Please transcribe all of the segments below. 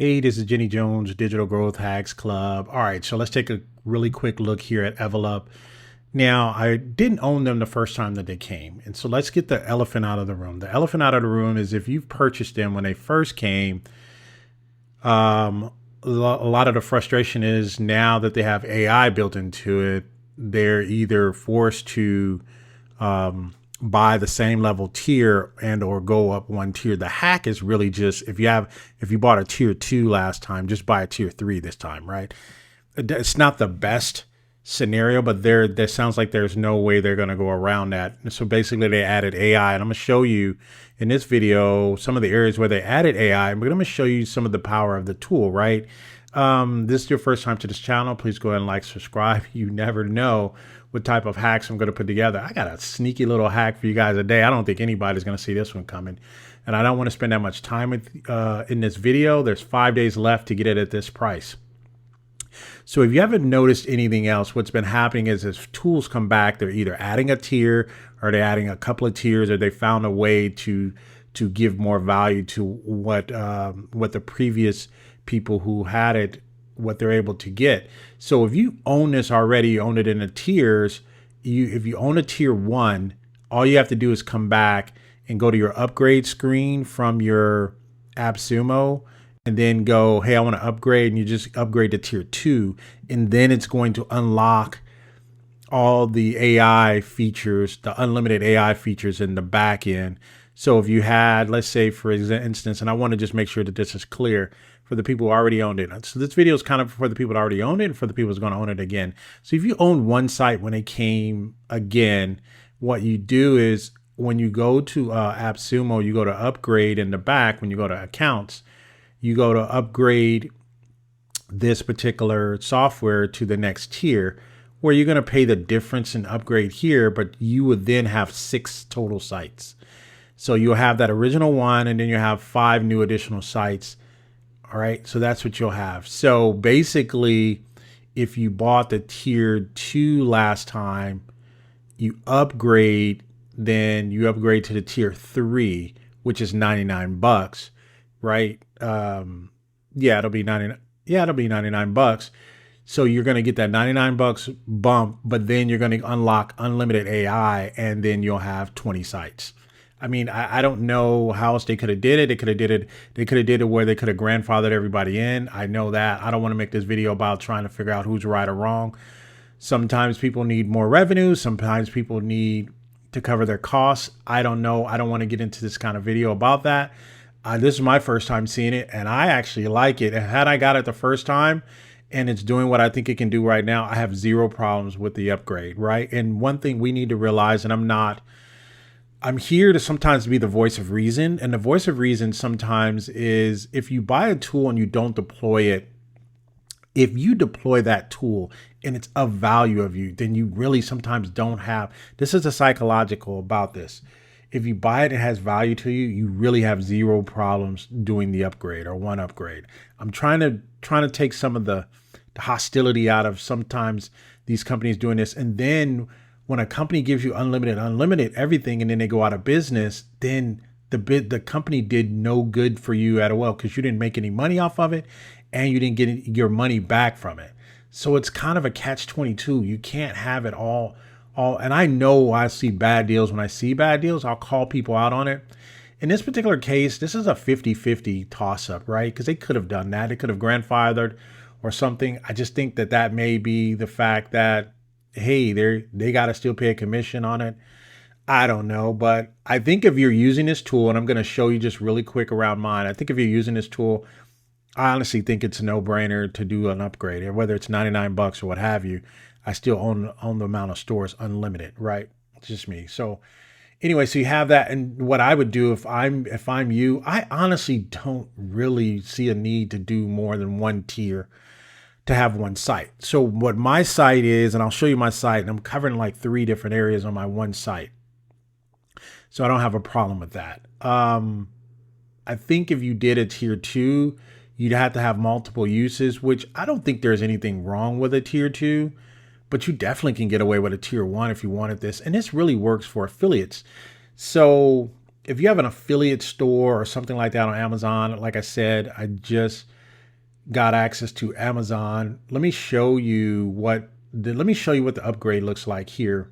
Hey, this is Jenny Jones, Digital Growth Hacks Club. All right, so let's take a really quick look here at Evolup. Now, I didn't own them the first time that they came. And so let's get the elephant out of the room. The elephant out of the room is if you've purchased them when they first came, a lot of the frustration is now that they have AI built into it, they're either forced to buy the same level tier and or go up one tier. The hack is really just if you bought a tier 2 last time, just buy a tier 3 this time, right? It's not the best scenario, but there sounds like there's no way they're going to go around that. And so basically they added AI, and I'm going to show you in this video some of the areas where they added AI, but I'm going to show you some of the power of the tool, right? This is your first time to this channel, please go ahead and like, subscribe. You never know what type of hacks I'm going to put together. I got a sneaky little hack for you guys today. I don't think anybody's going to see this one coming, and I don't want to spend that much time with in this video. There's 5 days left to get it at this price. So if you haven't noticed anything else, what's been happening is as tools come back, they're either adding a tier or they're adding a couple of tiers, or they found a way to give more value to what the previous people who had it, what they're able to get. So if you own this already, you own it in the tiers, if you own a tier 1, all you have to do is come back and go to your upgrade screen from your AppSumo and then go, hey, I want to upgrade, and you just upgrade to tier 2, and then it's going to unlock all the AI features, the unlimited AI features in the back end. So if you had, let's say for instance, and I want to just make sure that this is clear for the people who already owned it. So this video is kind of for the people that already owned it and for the people who's going to own it again. So if you own one site when it came again, what you do is when you go to AppSumo, you go to upgrade in the back. When you go to accounts, you go to upgrade this particular software to the next tier, where you're going to pay the difference in upgrade here, but you would then have 6 total sites. So you'll have that original one, and then you have 5 new additional sites. All right, so that's what you'll have. So basically, if you bought the tier 2 last time, you upgrade, then you upgrade to the tier 3, which is $99, right? Yeah, it'll be 99. Yeah, it'll be $99. So you're going to get that $99 bump, but then you're going to unlock unlimited AI, and then you'll have 20 sites. I mean, I don't know how else they could have did it. They could have did it where they could have grandfathered everybody in. I know that. I don't want to make this video about trying to figure out who's right or wrong. Sometimes people need more revenue. Sometimes people need to cover their costs. I don't know. I don't want to get into this kind of video about that. This is my first time seeing it, and I actually like it. And had I got it the first time and it's doing what I think it can do right now, I have 0 problems with the upgrade, right? And one thing we need to realize, and I'm here to sometimes be the voice of reason. And the voice of reason sometimes is if you buy a tool and you don't deploy it, if you deploy that tool and it's of value of you, then you really sometimes don't have, this is a psychological about this. If you buy it, it has value to you, you really have 0 problems doing the upgrade or one upgrade. I'm trying to take some of the hostility out of sometimes these companies doing this. And then when a company gives you unlimited everything, and then they go out of business, then the company did no good for you at all, because you didn't make any money off of it and you didn't get your money back from it. So it's kind of a catch-22. You can't have it all. And I know I see bad deals. When I see bad deals, I'll call people out on it. In this particular case, this is a 50-50 toss-up, right? Because they could have done that. They could have grandfathered or something. I just think that may be the fact that, hey, they got to still pay a commission on it. I don't know. But I think if you're using this tool, and I'm going to show you just really quick around mine. I think if you're using this tool, I honestly think it's a no-brainer to do an upgrade. And whether it's $99 or what have you, I still own the amount of stores unlimited, right? It's just me. So anyway, so you have that. And what I would do if I'm you, I honestly don't really see a need to do more than one tier to have one site. So what my site is, and I'll show you my site, and I'm covering like 3 different areas on my one site. So I don't have a problem with that. I think if you did a tier 2, you'd have to have multiple uses, which I don't think there's anything wrong with a tier 2, but you definitely can get away with a tier 1 if you wanted this. And this really works for affiliates. So if you have an affiliate store or something like that on Amazon, like I said, I just got access to Amazon, let me show you what the upgrade looks like here.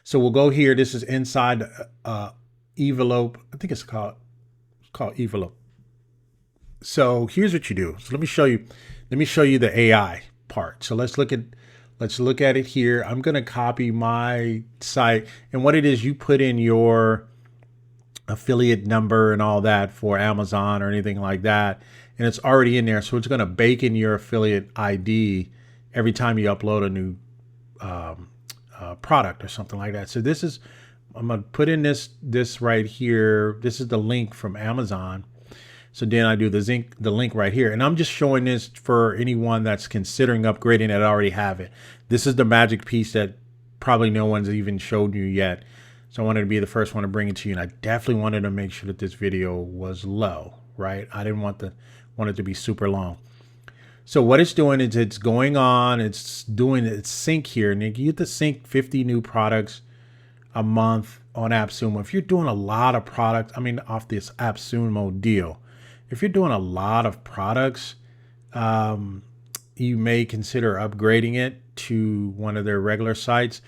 So we'll go here. This is inside Evolup. I think it's called Evolup. So here's what you do. So let me show you the AI part. So let's look at it here. I'm going to copy my site, and what it is, you put in your affiliate number and all that for Amazon or anything like that, and it's already in there. So it's going to bake in your affiliate ID every time you upload a new product or something like that. So I'm going to put in this right here. This is the link from Amazon. So then I do the link right here, and I'm just showing this for anyone that's considering upgrading that already have it. This is the magic piece that probably no one's even showed you yet. So I wanted to be the first one to bring it to you, and I definitely wanted to make sure that this video was low, right? I didn't want it to be super long. So what it's doing is it's going on, it's doing its sync here, and you get to sync 50 new products a month on AppSumo. If you're doing a lot of products, off this AppSumo deal, if you're doing a lot of products, you may consider upgrading it to one of their regular sites.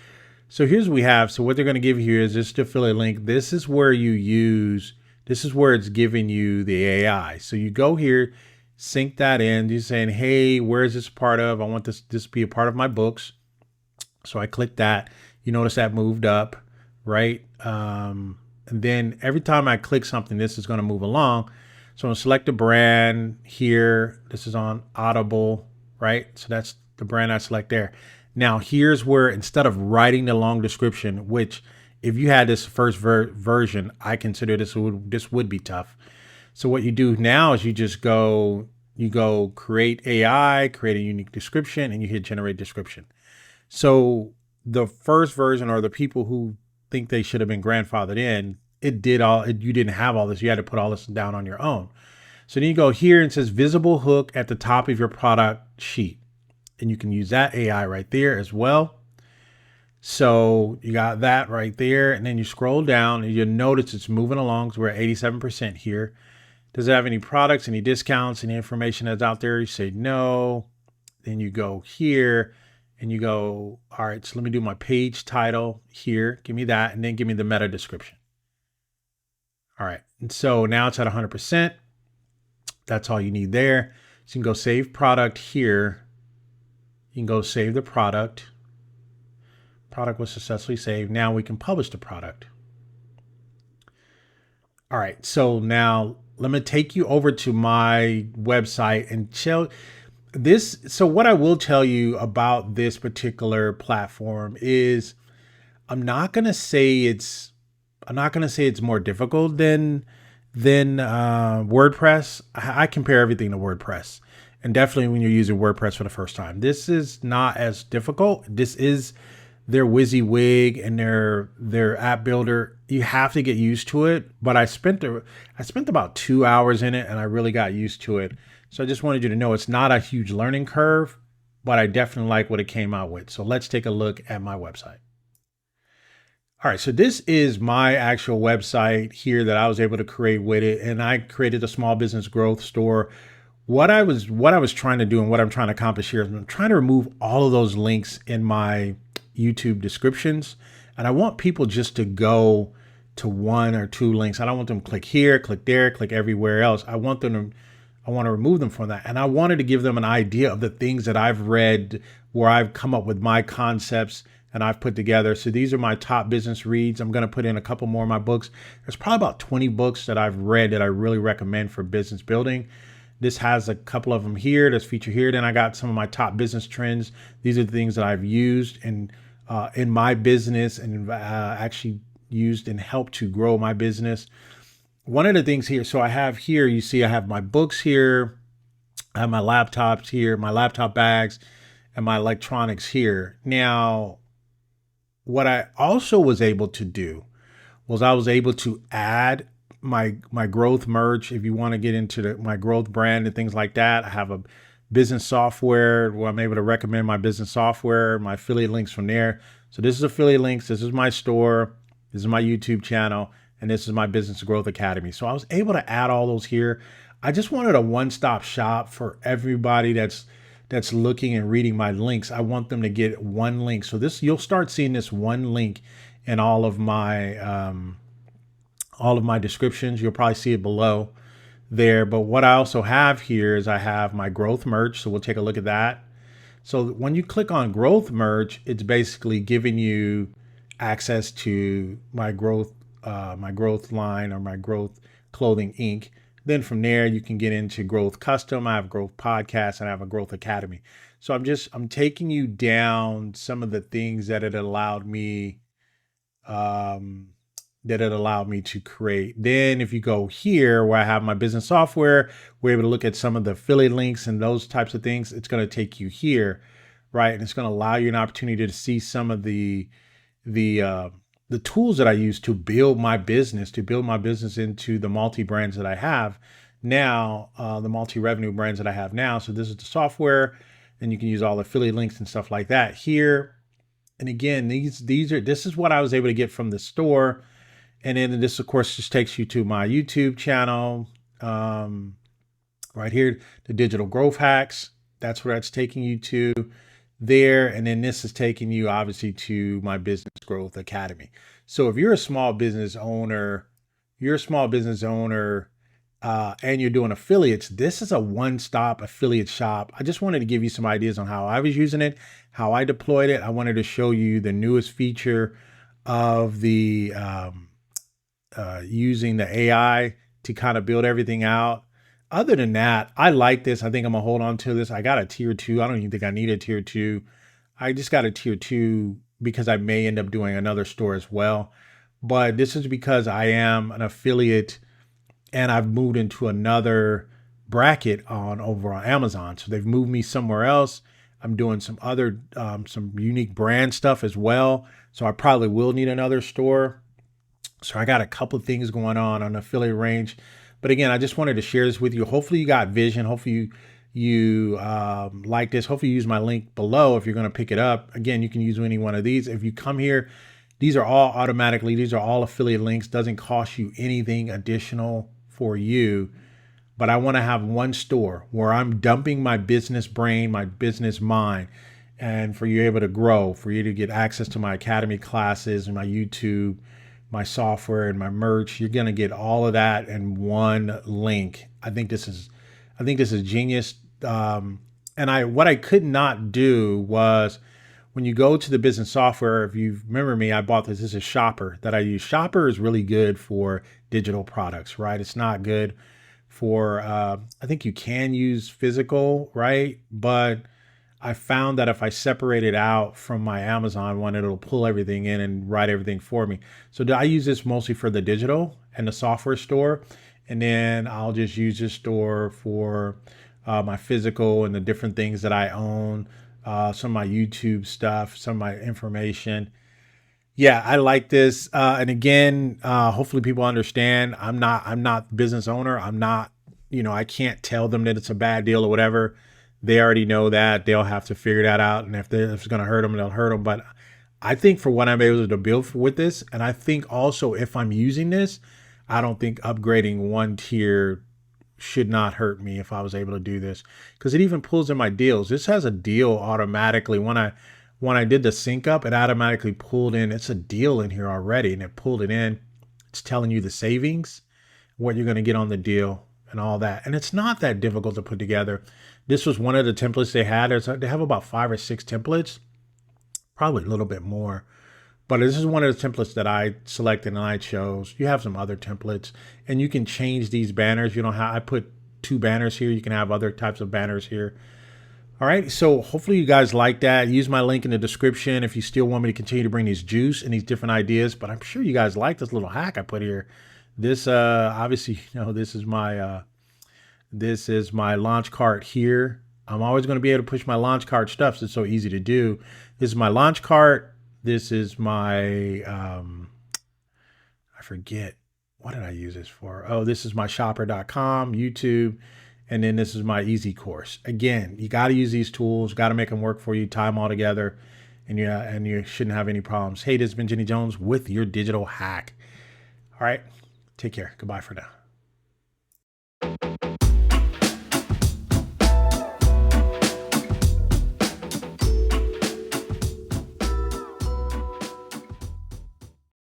So here's what we have. So what they're going to give you here is this affiliate link. This is where it's giving you the AI. So you go here, sync that in. You're saying, hey, where is this part of? I want this to be a part of my books. So I click that. You notice that moved up, right? And then every time I click something, this is going to move along. So I'm going to select the brand here. This is on Audible, right? So that's the brand I select there. Now here's where, instead of writing the long description, which if you had this first version, I consider this would be tough. So what you do now is you go create AI, create a unique description, and you hit generate description. So the first version, or the people who think they should have been grandfathered in, you didn't have all this. You had to put all this down on your own. So then you go here and it says visible hook at the top of your product sheet. And you can use that AI right there as well. So you got that right there. And then you scroll down and you'll notice it's moving along. So we're at 87% here. Does it have any products, any discounts, any information that's out there? You say no. Then you go here and you go, all right, so let me do my page title here. Give me that. And then give me the meta description. All right. And so now it's at 100%. That's all you need there. So you can go save product here. You can go save the product. Product was successfully saved. Now we can publish the product. All right. So now let me take you over to my website and show this. So what I will tell you about this particular platform is I'm not going to say it's more difficult than WordPress. I compare everything to WordPress. And definitely when you're using WordPress for the first time, this is not as difficult. This is their WYSIWYG and their app builder. You have to get used to it. But I spent about 2 hours in it and I really got used to it. So I just wanted you to know it's not a huge learning curve, but I definitely like what it came out with. So let's take a look at my website. All right, so this is my actual website here that I was able to create with it. And I created a small business growth store. What I was trying to do and what I'm trying to accomplish here is I'm trying to remove all of those links in my YouTube descriptions. And I want people just to go to one or two links. I don't want them to click here, click there, click everywhere else. I want to remove them from that. And I wanted to give them an idea of the things that I've read, where I've come up with my concepts and I've put together. So these are my top business reads. I'm going to put in a couple more of my books. There's probably about 20 books that I've read that I really recommend for business building. This has a couple of them here that's featured here. Then I got some of my top business trends. These are the things that I've used in my business and actually used and helped to grow my business. One of the things here, so I have here, you see I have my books here, I have my laptops here, my laptop bags, and my electronics here. Now, what I also was able to do was I was able to add my growth merch. If you want to get into my growth brand and things like that, I have a business software where I'm able to recommend my business software, my affiliate links from there. So this is affiliate links. This is my store. This is my YouTube channel. And this is my Business Growth Academy. So I was able to add all those here. I just wanted a one-stop shop for everybody that's looking and reading my links. I want them to get one link. So this, you'll start seeing this one link in all of my descriptions. You'll probably see it below there. But what I also have here is I have my growth merch. So we'll take a look at that. So when you click on growth merch, it's basically giving you access to my growth line, or my growth clothing Inc. Then from there, you can get into growth custom. I have growth podcast and I have a growth academy. So I'm taking you down some of the things that it allowed me to create. Then if you go here where I have my business software, we're able to look at some of the affiliate links and those types of things. It's going to take you here, right? And it's going to allow you an opportunity to see some of the tools that I use to build my business, into the multi-brands that I have now, the multi-revenue brands that I have now. So this is the software, and you can use all the affiliate links and stuff like that here. And again, this is what I was able to get from the store. And then this, of course, just takes you to my YouTube channel, right here, the Digital Growth Hacks. That's where that's taking you to there. And then this is taking you obviously to my Business Growth Academy. So if you're a small business owner, and you're doing affiliates, this is a one-stop affiliate shop. I just wanted to give you some ideas on how I was using it, how I deployed it. I wanted to show you the newest feature of the using the AI to kind of build everything out. Other than that, I like this. I think I'm gonna hold on to this. I got a tier 2. I don't even think I need a tier 2. I just got a tier 2 because I may end up doing another store as well. But this is because I am an affiliate and I've moved into another bracket over on Amazon. So they've moved me somewhere else. I'm doing some other, some unique brand stuff as well. So I probably will need another store. So I got a couple of things going on the affiliate range. But again, I just wanted to share this with you. Hopefully you got vision. Hopefully you like this. Hopefully you use my link below if you're going to pick it up. Again, you can use any one of these. If you come here, these are all affiliate links. Doesn't cost you anything additional for you. But I want to have one store where I'm dumping my business brain, my business mind, and for you able to grow, for you to get access to my academy classes and my YouTube, my software and my merch. You're going to get all of that in one link. I think this is genius. What I could not do was, when you go to the business software, if you remember me, I bought this. This is Shopper that I use. Shopper is really good for digital products, right? It's not good for, I think you can use physical, right? But I found that if I separate it out from my Amazon one, it'll pull everything in and write everything for me. So I use this mostly for the digital and the software store. And then I'll just use this store for my physical and the different things that I own, some of my YouTube stuff, some of my information. Yeah, I like this. And again, hopefully people understand I'm not business owner. I'm not, I can't tell them that it's a bad deal or whatever. They already know that. They'll have to figure that out. And if it's going to hurt them, they'll hurt them. But I think for what I'm able to build with this, and I think also if I'm using this, I don't think upgrading one tier should not hurt me if I was able to do this, because it even pulls in my deals. This has a deal automatically. When I did the sync up, it automatically pulled in. It's a deal in here already, and it pulled it in. It's telling you the savings, what you're going to get on the deal, and all that. And it's not that difficult to put together. This was one of the templates they had. They have about 5 or 6 templates, probably a little bit more. But this is one of the templates that I selected and I chose. You have some other templates, and you can change these banners. I put 2 banners here. You can have other types of banners here. All right, so hopefully you guys like that. Use my link in the description if you still want me to continue to bring these juice and these different ideas. But I'm sure you guys like this little hack I put here. This obviously, this is my launch cart here. I'm always going to be able to push my launch cart stuff, so it's so easy to do. This is my launch cart. This is my, I forget, what did I use this for? Oh, this is my shopper.com, YouTube, and then this is my easy course. Again, you got to use these tools, got to make them work for you, tie them all together, and you shouldn't have any problems. Hey, this has been Jenny Jones with your digital hack. All right, take care. Goodbye for now.